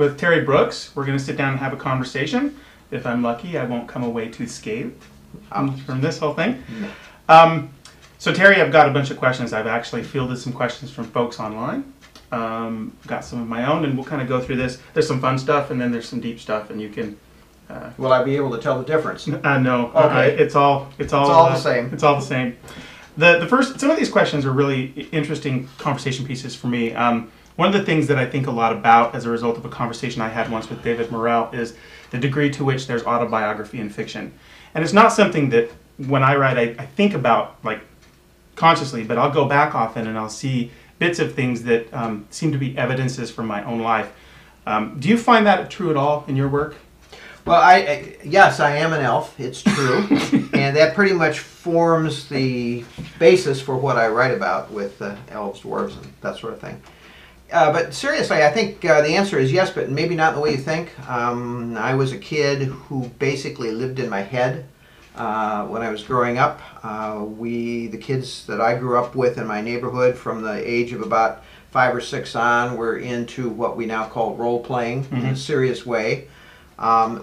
with Terry Brooks. We're going to sit down and have a conversation. If I'm lucky, I won't come away too scathed from this whole thing. So Terry, I've got a bunch of questions. I've actually fielded some questions from folks online. Got some of my own, and we'll kind of go through this. There's some fun stuff, and then there's some deep stuff, and you can... Will I be able to tell the difference? No. Okay. It's all the same. It's all the same. The first, some of these questions are really interesting conversation pieces for me. One of the things that I think a lot about as a result of a conversation I had once with David Morrell is the degree to which there's autobiography in fiction. And it's not something that when I write, I think about like consciously, but I'll go back often and I'll see bits of things that seem to be evidences from my own life. Do you find that true at all in your work? Well, yes, I am an elf. It's true. And that pretty much forms the basis for what I write about with elves, dwarves, and that sort of thing. But seriously, I think the answer is yes, but maybe not the way you think. I was a kid who basically lived in my head when I was growing up. The kids that I grew up with in my neighborhood from the age of about 5 or 6 on were into what we now call role-playing in a serious way.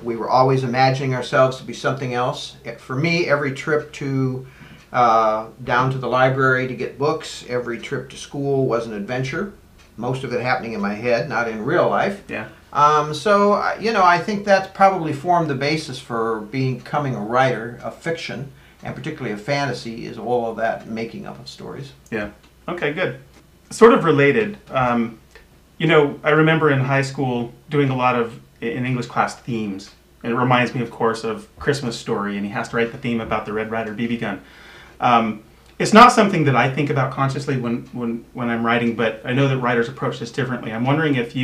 We were always imagining ourselves to be something else. For me, every trip down to the library to get books, every trip to school was an adventure. Most of it happening in my head, not in real life. Yeah. So, I think that's probably formed the basis for becoming a writer of fiction, and particularly of fantasy, is all of that making up of stories. Yeah. Okay, good. Sort of related. I remember in high school doing a lot of in English class themes, and it reminds me, of course, of Christmas Story, and he has to write the theme about the Red Ryder BB gun. It's not something that I think about consciously when I'm writing, but I know that writers approach this differently. I'm wondering if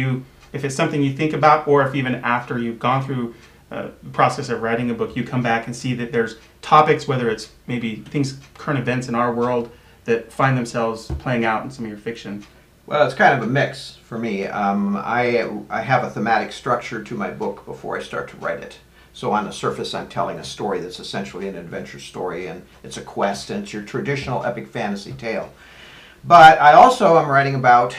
it's something you think about, or if even after you've gone through the process of writing a book, you come back and see that there's topics, whether it's maybe things, current events in our world, that find themselves playing out in some of your fiction. Well, it's kind of a mix for me. I have a thematic structure to my book before I start to write it. So on the surface, I'm telling a story that's essentially an adventure story, and it's a quest, and it's your traditional epic fantasy tale. But I also am writing about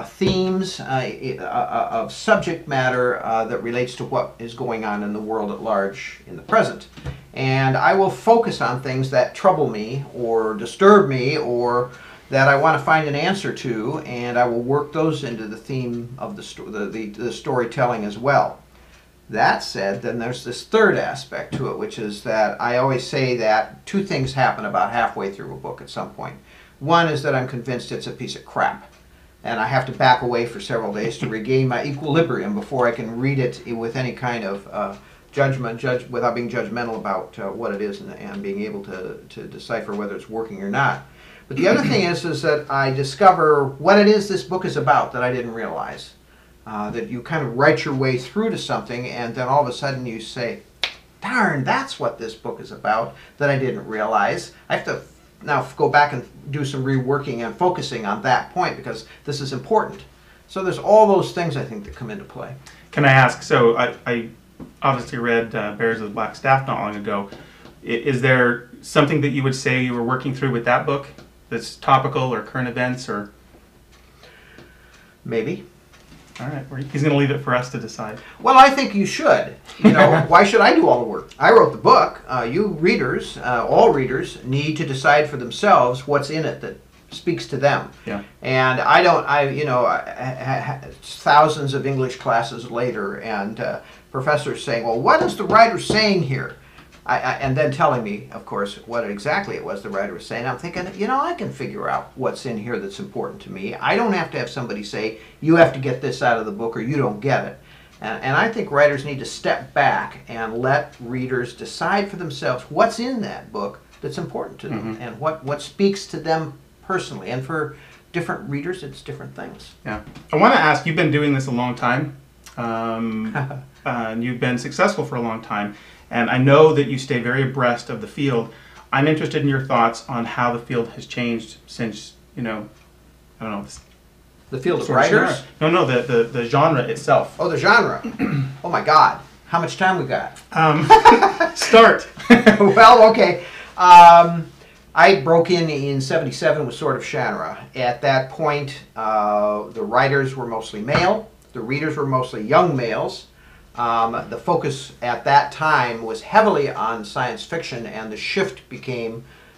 themes of subject matter that relates to what is going on in the world at large in the present. And I will focus on things that trouble me or disturb me or that I want to find an answer to, and I will work those into the theme of the storytelling as well. That said, then there's this third aspect to it, which is that I always say that 2 things happen about halfway through a book at some point. One is that I'm convinced it's a piece of crap, and I have to back away for several days to regain my equilibrium before I can read it with any kind of judgment without being judgmental about what it is and being able to decipher whether it's working or not. But the other thing is that I discover what it is this book is about that I didn't realize. That you kind of write your way through to something, and then all of a sudden you say, darn, that's what this book is about that I didn't realize. I have to now go back and do some reworking and focusing on that point because this is important. So there's all those things I think that come into play. Can I ask, so I obviously read Bears of the Black Staff not long ago. Is there something that you would say you were working through with that book that's topical or current events or? Maybe. All right, he's going to leave it for us to decide. Well, I think you should. Why should I do all the work? I wrote the book. You readers, all readers, need to decide for themselves what's in it that speaks to them. Yeah. And thousands of English classes later, and professors saying, well, what is the writer saying here? And then telling me, of course, what exactly it was the writer was saying. I'm thinking, I can figure out what's in here that's important to me. I don't have to have somebody say, you have to get this out of the book or you don't get it. And I think writers need to step back and let readers decide for themselves what's in that book that's important to them and what speaks to them personally. And for different readers, it's different things. Yeah. I want to ask, you've been doing this a long time, and you've been successful for a long time. And I know that you stay very abreast of the field. I'm interested in your thoughts on how the field has changed since, I don't know. The field of writers? No, the genre itself. Oh, the genre. Oh my God. How much time we got? Start. Well, okay. I broke in 77 with Sword of Shannara. At that point, the writers were mostly male. The readers were mostly young males. The focus at that time was heavily on science fiction, and the shift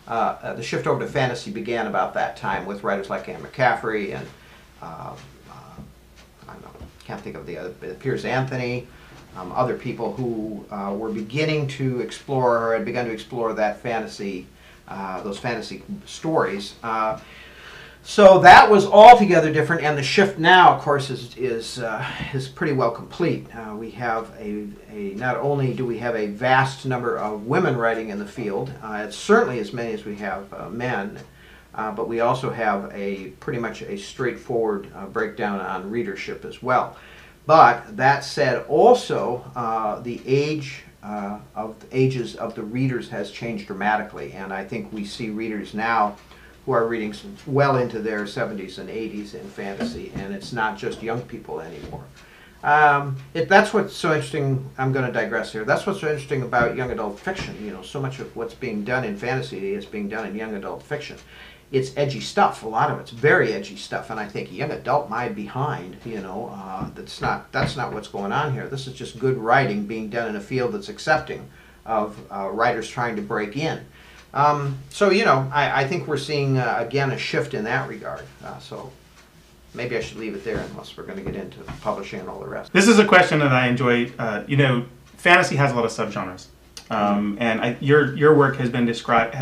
over to fantasy began about that time with writers like Anne McCaffrey and I don't know, can't think of the other, Piers Anthony, other people who were beginning to explore or had begun to explore that fantasy, those fantasy stories. So that was altogether different, and the shift now, of course, is pretty well complete. We have not only do we have a vast number of women writing in the field, it's certainly as many as we have men, but we also have pretty much a straightforward breakdown on readership as well. But that said, also the ages of the readers has changed dramatically, and I think we see readers now who are reading well into their 70s and 80s in fantasy, and it's not just young people anymore. That's what's so interesting. I'm going to digress here. That's what's so interesting about young adult fiction. You know, so much of what's being done in fantasy is being done in young adult fiction. It's edgy stuff. A lot of it's very edgy stuff, and I think young adult might be behind. You know, that's not what's going on here. This is just good writing being done in a field that's accepting of writers trying to break in. So, you know, I think we're seeing, again, a shift in that regard. So maybe I should leave it there unless we're going to get into publishing and all the rest. This is a question that I enjoy. You know, fantasy has a lot of subgenres. And your work has been described,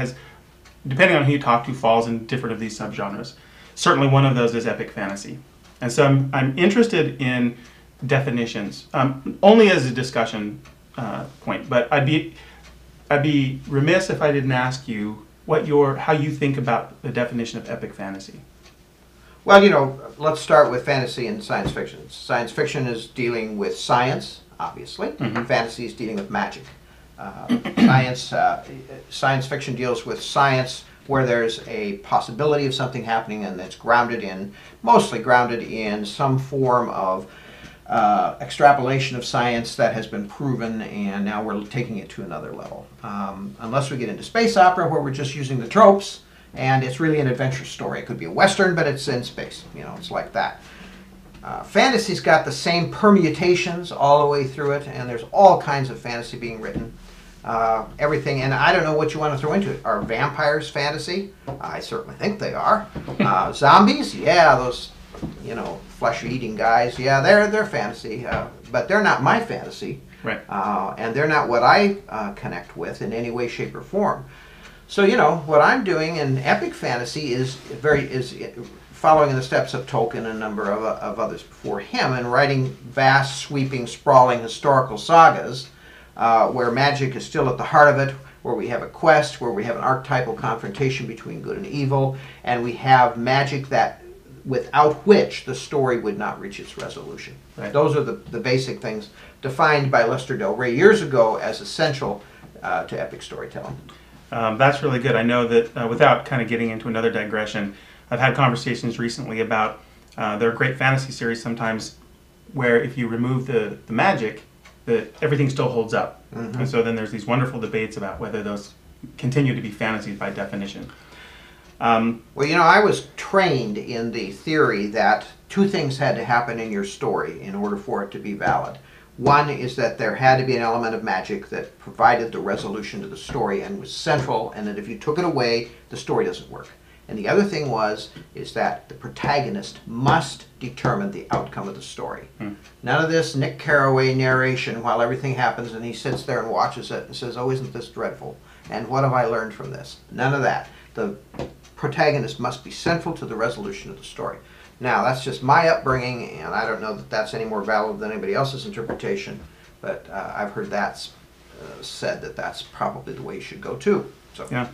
depending on who you talk to, falls in different of these subgenres. Certainly one of those is epic fantasy. And so I'm interested in definitions, only as a discussion point, but I'd be remiss if I didn't ask you how you think about the definition of epic fantasy. Well, you know, let's start with fantasy and science fiction. Science fiction is dealing with science, obviously. Mm-hmm. Fantasy is dealing with magic. Science fiction deals with science where there's a possibility of something happening, and that's mostly grounded in some form of extrapolation of science that has been proven, and now we're taking it to another level. Unless we get into space opera, where we're just using the tropes, and it's really an adventure story. It could be a Western, but it's in space. You know, it's like that. Fantasy's got the same permutations all the way through it, and there's all kinds of fantasy being written. Everything, and I don't know what you want to throw into it. Are vampires fantasy? I certainly think they are. Zombies? Yeah, those, you know, flesh-eating guys. Yeah, they're fantasy, but they're not my fantasy. Right. And they're not what I connect with in any way, shape, or form. So, you know, what I'm doing in epic fantasy is following in the steps of Tolkien and a number of others before him, and writing vast, sweeping, sprawling historical sagas where magic is still at the heart of it, where we have a quest, where we have an archetypal confrontation between good and evil, and we have magic without which the story would not reach its resolution. Right. Those are the basic things defined by Lester Del Rey years ago as essential to epic storytelling. That's really good. I know that without kind of getting into another digression, I've had conversations recently about there are great fantasy series sometimes where if you remove the magic, everything still holds up. Mm-hmm. And so then there's these wonderful debates about whether those continue to be fantasies by definition. Well, you know, I was trained in the theory that two things had to happen in your story in order for it to be valid. One is that there had to be an element of magic that provided the resolution to the story and was central, and that if you took it away, the story doesn't work. And the other thing is that the protagonist must determine the outcome of the story. None of this Nick Carraway narration while everything happens and he sits there and watches it and says, oh, isn't this dreadful? And what have I learned from this? None of that. The protagonist must be central to the resolution of the story. Now, that's just my upbringing, and I don't know that that's any more valid than anybody else's interpretation, but I've heard that said that that's probably the way you should go too. So. Yeah.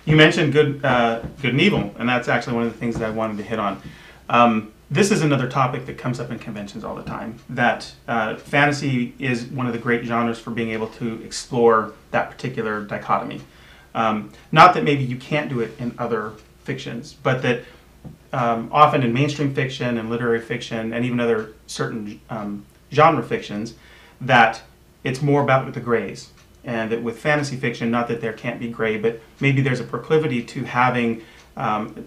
You mentioned good and evil, and that's actually one of the things that I wanted to hit on. This is another topic that comes up in conventions all the time, that fantasy is one of the great genres for being able to explore that particular dichotomy. Not that maybe you can't do it in other fictions, but that often in mainstream fiction and literary fiction and even other certain genre fictions, that it's more about the grays. And that with fantasy fiction, not that there can't be gray, but maybe there's a proclivity to having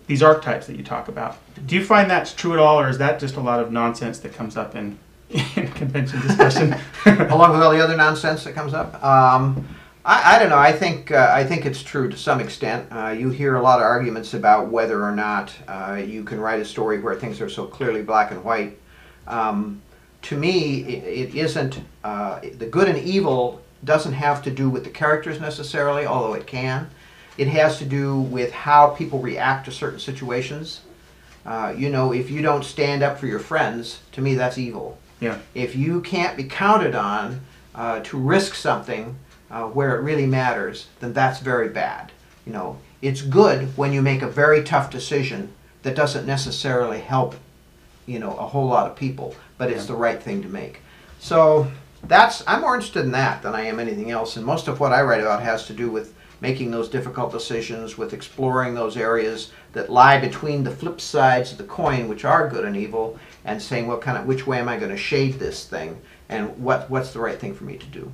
these archetypes that you talk about. Do you find that's true at all, or is that just a lot of nonsense that comes up in in a convention discussion. Along with all the other nonsense that comes up. I don't know. I think it's true to some extent. You hear a lot of arguments about whether or not you can write a story where things are so clearly black and white. To me, it isn't. The good and evil doesn't have to do with the characters necessarily, although it can. It has to do with how people react to certain situations. You know, if you don't stand up for your friends, to me that's evil. Yeah. If you can't be counted on to risk something where it really matters, then that's very bad. You know, it's good when you make a very tough decision that doesn't necessarily help, you know, a whole lot of people, but it's the right thing to make. So I'm more interested in that than I am anything else. And most of what I write about has to do with making those difficult decisions, with exploring those areas that lie between the flip sides of the coin, which are good and evil, and saying, which way am I going to shade this thing, and what's the right thing for me to do.